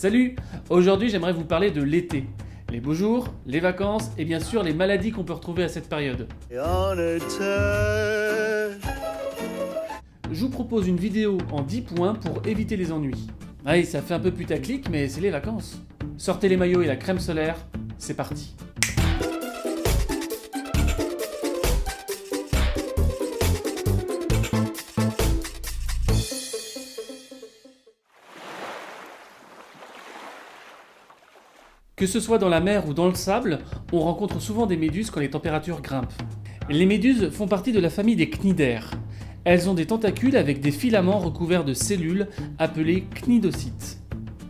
Salut! Aujourd'hui j'aimerais vous parler de l'été. Les beaux jours, les vacances et bien sûr les maladies qu'on peut retrouver à cette période. Je vous propose une vidéo en 10 points pour éviter les ennuis. Ouais, ça fait un peu putaclic mais c'est les vacances. Sortez les maillots et la crème solaire, c'est parti. Que ce soit dans la mer ou dans le sable, on rencontre souvent des méduses quand les températures grimpent. Les méduses font partie de la famille des cnidaires. Elles ont des tentacules avec des filaments recouverts de cellules appelées cnidocytes.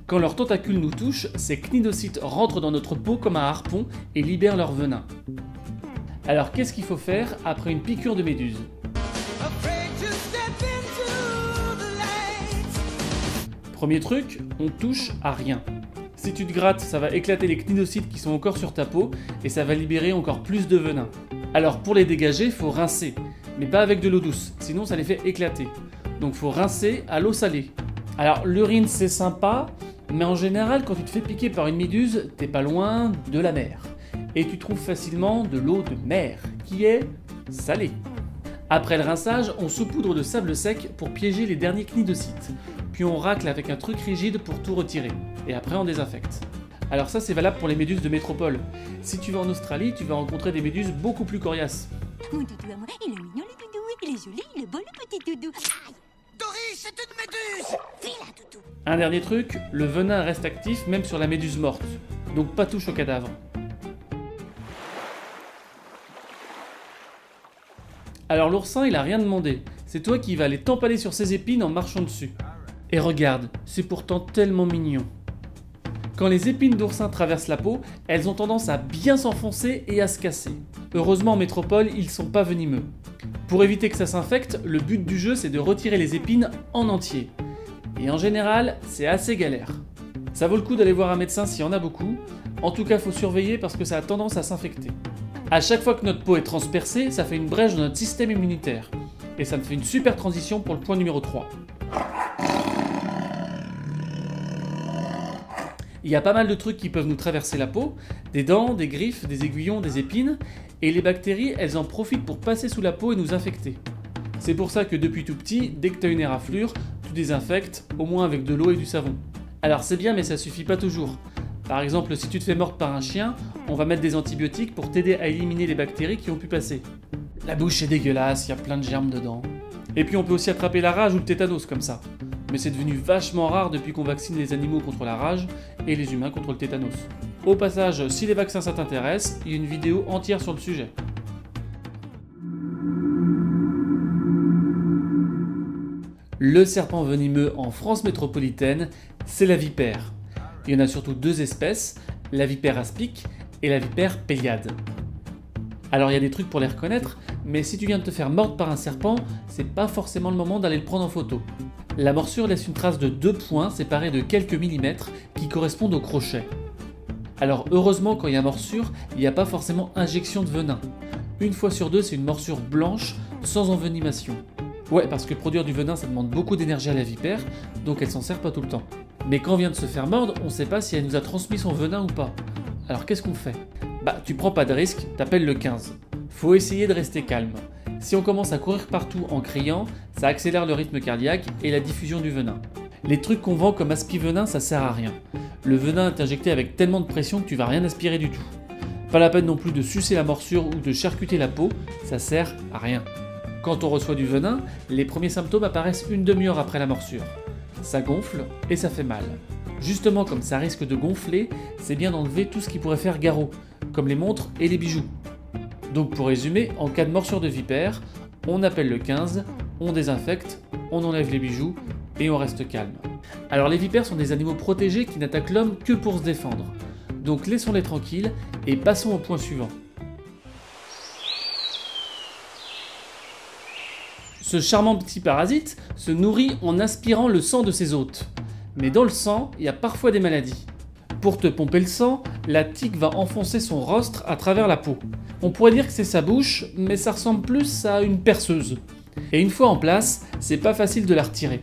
Quand leurs tentacules nous touchent, ces cnidocytes rentrent dans notre peau comme un harpon et libèrent leur venin. Alors qu'est-ce qu'il faut faire après une piqûre de méduse? Premier truc, on touche à rien. Si tu te grattes, ça va éclater les cnidocytes qui sont encore sur ta peau et ça va libérer encore plus de venin. Alors pour les dégager, il faut rincer, mais pas avec de l'eau douce, sinon ça les fait éclater. Donc il faut rincer à l'eau salée. Alors l'urine c'est sympa, mais en général quand tu te fais piquer par une méduse, t'es pas loin de la mer. Et tu trouves facilement de l'eau de mer, qui est salée. Après le rinçage, on saupoudre de sable sec pour piéger les derniers cnidocytes. Puis on racle avec un truc rigide pour tout retirer. Et après on désinfecte. Alors ça c'est valable pour les méduses de métropole. Si tu vas en Australie, tu vas rencontrer des méduses beaucoup plus coriaces. Mon doudou à moi, il est mignon le doudou, il est joli, il est beau le petit doudou. Aïe, Doris, c'est une méduse! vilain doudou. Un dernier truc, le venin reste actif même sur la méduse morte. Donc pas touche au cadavre. Alors l'oursin il a rien demandé. C'est toi qui vas aller t'empaler sur ses épines en marchant dessus. Et regarde, c'est pourtant tellement mignon. Quand les épines d'oursin traversent la peau, elles ont tendance à bien s'enfoncer et à se casser. Heureusement en métropole, ils sont pas venimeux. Pour éviter que ça s'infecte, le but du jeu c'est de retirer les épines en entier. Et en général, c'est assez galère. Ça vaut le coup d'aller voir un médecin s'il y en a beaucoup. En tout cas, faut surveiller parce que ça a tendance à s'infecter. À chaque fois que notre peau est transpercée, ça fait une brèche dans notre système immunitaire. Et ça me fait une super transition pour le point numéro 3. Il y a pas mal de trucs qui peuvent nous traverser la peau, des dents, des griffes, des aiguillons, des épines, et les bactéries, elles en profitent pour passer sous la peau et nous infecter. C'est pour ça que depuis tout petit, dès que tu as une éraflure, tu désinfectes, au moins avec de l'eau et du savon. Alors c'est bien mais ça suffit pas toujours. Par exemple, si tu te fais mordre par un chien, on va mettre des antibiotiques pour t'aider à éliminer les bactéries qui ont pu passer. La bouche est dégueulasse, il y a plein de germes dedans. Et puis on peut aussi attraper la rage ou le tétanos comme ça. Mais c'est devenu vachement rare depuis qu'on vaccine les animaux contre la rage et les humains contre le tétanos. Au passage, si les vaccins ça t'intéresse, il y a une vidéo entière sur le sujet. Le serpent venimeux en France métropolitaine, c'est la vipère. Il y en a surtout deux espèces, la vipère aspic et la vipère péliade. Alors il y a des trucs pour les reconnaître, mais si tu viens de te faire mordre par un serpent, c'est pas forcément le moment d'aller le prendre en photo. La morsure laisse une trace de 2 points séparés de quelques millimètres qui correspondent au crochet. Alors heureusement quand il y a morsure, il n'y a pas forcément injection de venin. Une fois sur deux c'est une morsure blanche sans envenimation. Ouais, parce que produire du venin ça demande beaucoup d'énergie à la vipère, donc elle s'en sert pas tout le temps. Mais quand on vient de se faire mordre, on sait pas si elle nous a transmis son venin ou pas. Alors qu'est-ce qu'on fait? Bah tu prends pas de risque, t'appelles le 15. Faut essayer de rester calme. Si on commence à courir partout en criant, ça accélère le rythme cardiaque et la diffusion du venin. Les trucs qu'on vend comme aspi-venin, ça sert à rien. Le venin est injecté avec tellement de pression que tu vas rien aspirer du tout. Pas la peine non plus de sucer la morsure ou de charcuter la peau, ça sert à rien. Quand on reçoit du venin, les premiers symptômes apparaissent une demi-heure après la morsure. Ça gonfle et ça fait mal. Justement, comme ça risque de gonfler, c'est bien d'enlever tout ce qui pourrait faire garrot, comme les montres et les bijoux. Donc pour résumer, en cas de morsure de vipère, on appelle le 15, on désinfecte, on enlève les bijoux et on reste calme. Alors les vipères sont des animaux protégés qui n'attaquent l'homme que pour se défendre. Donc laissons-les tranquilles et passons au point suivant. Ce charmant petit parasite se nourrit en aspirant le sang de ses hôtes. Mais dans le sang, il y a parfois des maladies. Pour te pomper le sang, la tique va enfoncer son rostre à travers la peau. On pourrait dire que c'est sa bouche, mais ça ressemble plus à une perceuse. Et une fois en place, c'est pas facile de la retirer.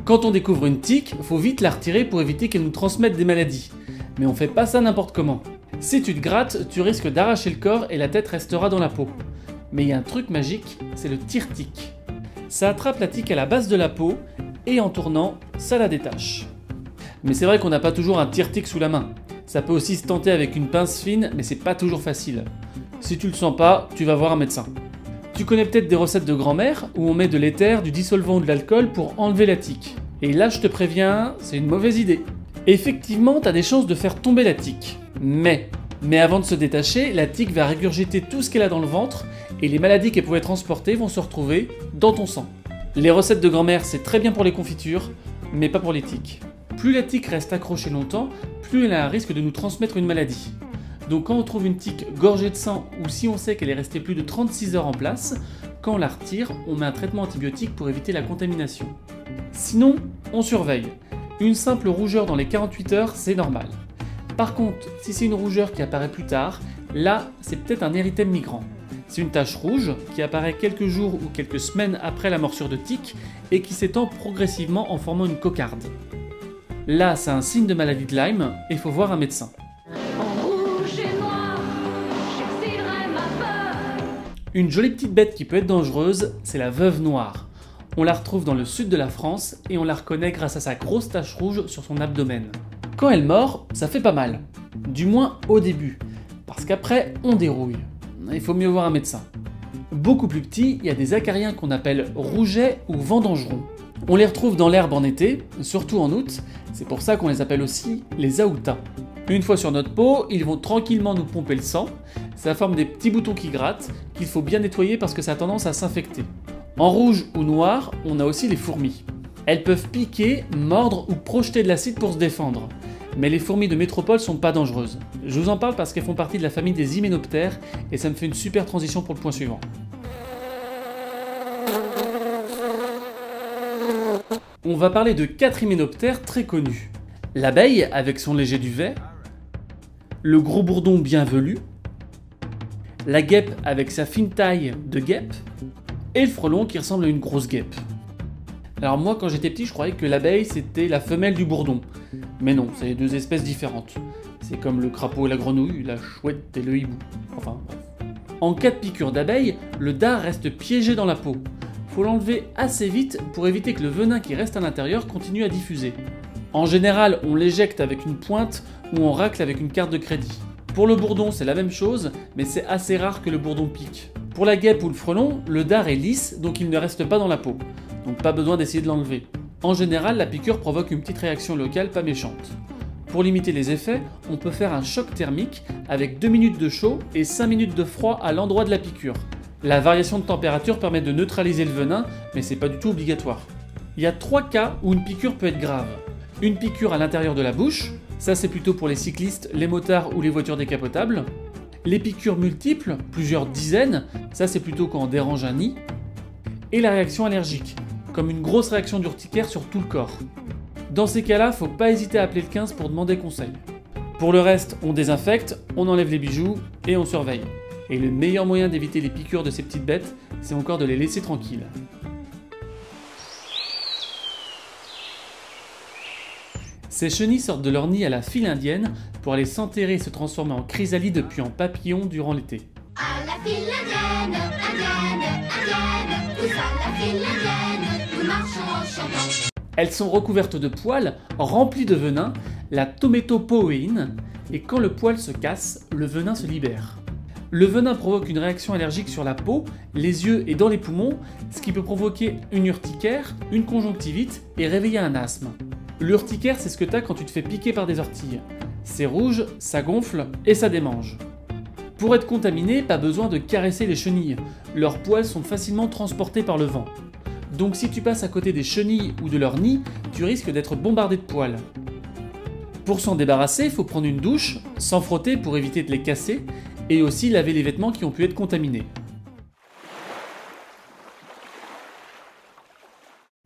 Quand on découvre une tique, faut vite la retirer pour éviter qu'elle nous transmette des maladies. Mais on fait pas ça n'importe comment. Si tu te grattes, tu risques d'arracher le corps et la tête restera dans la peau. Mais il y a un truc magique, c'est le tire-tique. Ça attrape la tique à la base de la peau et en tournant, ça la détache. Mais c'est vrai qu'on n'a pas toujours un tire-tique sous la main. Ça peut aussi se tenter avec une pince fine, mais c'est pas toujours facile. Si tu le sens pas, tu vas voir un médecin. Tu connais peut-être des recettes de grand-mère où on met de l'éther, du dissolvant ou de l'alcool pour enlever la tique. Et là, je te préviens, c'est une mauvaise idée. Effectivement, t'as des chances de faire tomber la tique. Mais avant de se détacher, la tique va régurgiter tout ce qu'elle a dans le ventre et les maladies qu'elle pouvait transporter vont se retrouver dans ton sang. Les recettes de grand-mère, c'est très bien pour les confitures, mais pas pour les tiques. Plus la tique reste accrochée longtemps, plus elle a un risque de nous transmettre une maladie. Donc quand on trouve une tique gorgée de sang ou si on sait qu'elle est restée plus de 36 heures en place, quand on la retire, on met un traitement antibiotique pour éviter la contamination. Sinon, on surveille. Une simple rougeur dans les 48 heures, c'est normal. Par contre, si c'est une rougeur qui apparaît plus tard, là, c'est peut-être un érythème migrant. C'est une tache rouge qui apparaît quelques jours ou quelques semaines après la morsure de tique et qui s'étend progressivement en formant une cocarde. Là, c'est un signe de maladie de Lyme et il faut voir un médecin. Une jolie petite bête qui peut être dangereuse, c'est la veuve noire. On la retrouve dans le sud de la France et on la reconnaît grâce à sa grosse tache rouge sur son abdomen. Quand elle mord, ça fait pas mal. Du moins au début, parce qu'après, on dérouille. Il faut mieux voir un médecin. Beaucoup plus petits, il y a des acariens qu'on appelle rougets ou vendangerons. On les retrouve dans l'herbe en été, surtout en août, c'est pour ça qu'on les appelle aussi les aoutas. Une fois sur notre peau, ils vont tranquillement nous pomper le sang, ça forme des petits boutons qui grattent, qu'il faut bien nettoyer parce que ça a tendance à s'infecter. En rouge ou noir, on a aussi les fourmis. Elles peuvent piquer, mordre ou projeter de l'acide pour se défendre. Mais les fourmis de métropole sont pas dangereuses. Je vous en parle parce qu'elles font partie de la famille des hyménoptères et ça me fait une super transition pour le point suivant. On va parler de 4 hyménoptères très connus. L'abeille avec son léger duvet, le gros bourdon bien velu, la guêpe avec sa fine taille de guêpe, et le frelon qui ressemble à une grosse guêpe. Alors moi quand j'étais petit je croyais que l'abeille c'était la femelle du bourdon, mais non, c'est 2 espèces différentes. C'est comme le crapaud et la grenouille, la chouette et le hibou, enfin bref. En cas de piqûre d'abeille, le dard reste piégé dans la peau. Faut l'enlever assez vite pour éviter que le venin qui reste à l'intérieur continue à diffuser. En général, on l'éjecte avec une pointe ou on racle avec une carte de crédit. Pour le bourdon, c'est la même chose, mais c'est assez rare que le bourdon pique. Pour la guêpe ou le frelon, le dard est lisse, donc il ne reste pas dans la peau. Donc pas besoin d'essayer de l'enlever. En général, la piqûre provoque une petite réaction locale pas méchante. Pour limiter les effets, on peut faire un choc thermique avec 2 minutes de chaud et 5 minutes de froid à l'endroit de la piqûre. La variation de température permet de neutraliser le venin, mais c'est pas du tout obligatoire. Il y a 3 cas où une piqûre peut être grave. Une piqûre à l'intérieur de la bouche, ça c'est plutôt pour les cyclistes, les motards ou les voitures décapotables. Les piqûres multiples, plusieurs dizaines, ça c'est plutôt quand on dérange un nid. Et la réaction allergique, comme une grosse réaction d'urticaire sur tout le corps. Dans ces cas-là, faut pas hésiter à appeler le 15 pour demander conseil. Pour le reste, on désinfecte, on enlève les bijoux et on surveille. Et le meilleur moyen d'éviter les piqûres de ces petites bêtes, c'est encore de les laisser tranquilles. Ces chenilles sortent de leur nid à la file indienne pour aller s'enterrer et se transformer en chrysalide puis en papillon durant l'été. À la file indienne, indienne, indienne, tous à la file indienne, nous marchons en chantant. Elles sont recouvertes de poils remplis de venin, la tométopoéine, et quand le poil se casse, le venin se libère. Le venin provoque une réaction allergique sur la peau, les yeux et dans les poumons, ce qui peut provoquer une urticaire, une conjonctivite et réveiller un asthme. L'urticaire, c'est ce que t'as quand tu te fais piquer par des orties. C'est rouge, ça gonfle et ça démange. Pour être contaminé, pas besoin de caresser les chenilles. Leurs poils sont facilement transportés par le vent. Donc si tu passes à côté des chenilles ou de leur nid, tu risques d'être bombardé de poils. Pour s'en débarrasser, il faut prendre une douche, sans frotter pour éviter de les casser, et aussi laver les vêtements qui ont pu être contaminés.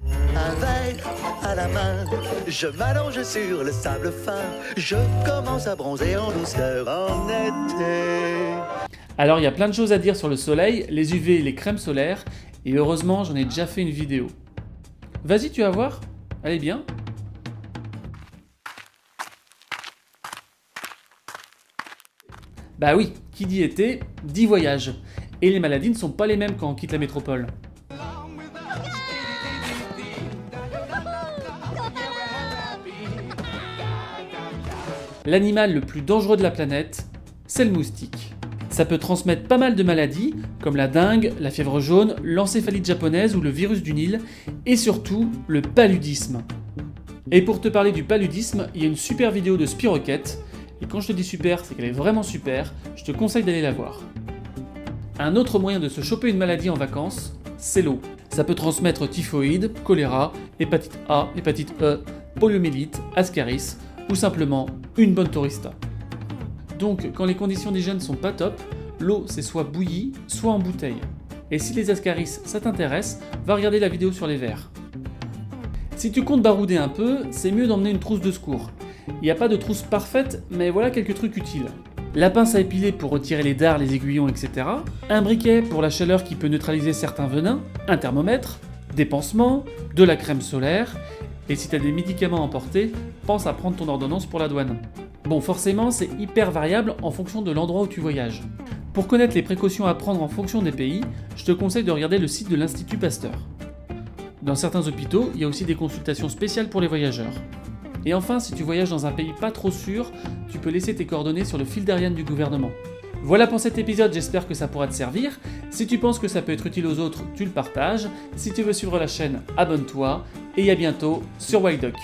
Un verre à la main, je m'allonge sur le sable fin, je commence à bronzer en douceur en été. Alors il y a plein de choses à dire sur le soleil, les UV et les crèmes solaires, et heureusement j'en ai déjà fait une vidéo. Vas-y, tu vas voir, Allez bien. Bah oui, qui dit été, dit voyage. Et les maladies ne sont pas les mêmes quand on quitte la métropole. L'animal le plus dangereux de la planète, c'est le moustique. Ça peut transmettre pas mal de maladies, comme la dengue, la fièvre jaune, l'encéphalite japonaise ou le virus du Nil, et surtout le paludisme. Et pour te parler du paludisme, il y a une super vidéo de Spiroquette, et quand je te dis super, c'est qu'elle est vraiment super, je te conseille d'aller la voir. Un autre moyen de se choper une maladie en vacances, c'est l'eau. Ça peut transmettre typhoïde, choléra, hépatite A, hépatite E, poliomyélite, ascaris, ou simplement une bonne tourista. Donc, quand les conditions d'hygiène sont pas top, l'eau c'est soit bouillie, soit en bouteille. Et si les ascaris ça t'intéresse, va regarder la vidéo sur les vers. Si tu comptes barouder un peu, c'est mieux d'emmener une trousse de secours. Il n'y a pas de trousse parfaite, mais voilà quelques trucs utiles. La pince à épiler pour retirer les dards, les aiguillons, etc. Un briquet pour la chaleur qui peut neutraliser certains venins, un thermomètre, des pansements, de la crème solaire, et si tu as des médicaments à emporter, pense à prendre ton ordonnance pour la douane. Bon, forcément, c'est hyper variable en fonction de l'endroit où tu voyages. Pour connaître les précautions à prendre en fonction des pays, je te conseille de regarder le site de l'Institut Pasteur. Dans certains hôpitaux, il y a aussi des consultations spéciales pour les voyageurs. Et enfin, si tu voyages dans un pays pas trop sûr, tu peux laisser tes coordonnées sur le fil d'Ariane du gouvernement. Voilà pour cet épisode, j'espère que ça pourra te servir. Si tu penses que ça peut être utile aux autres, tu le partages. Si tu veux suivre la chaîne, abonne-toi. Et à bientôt sur Wild Duck.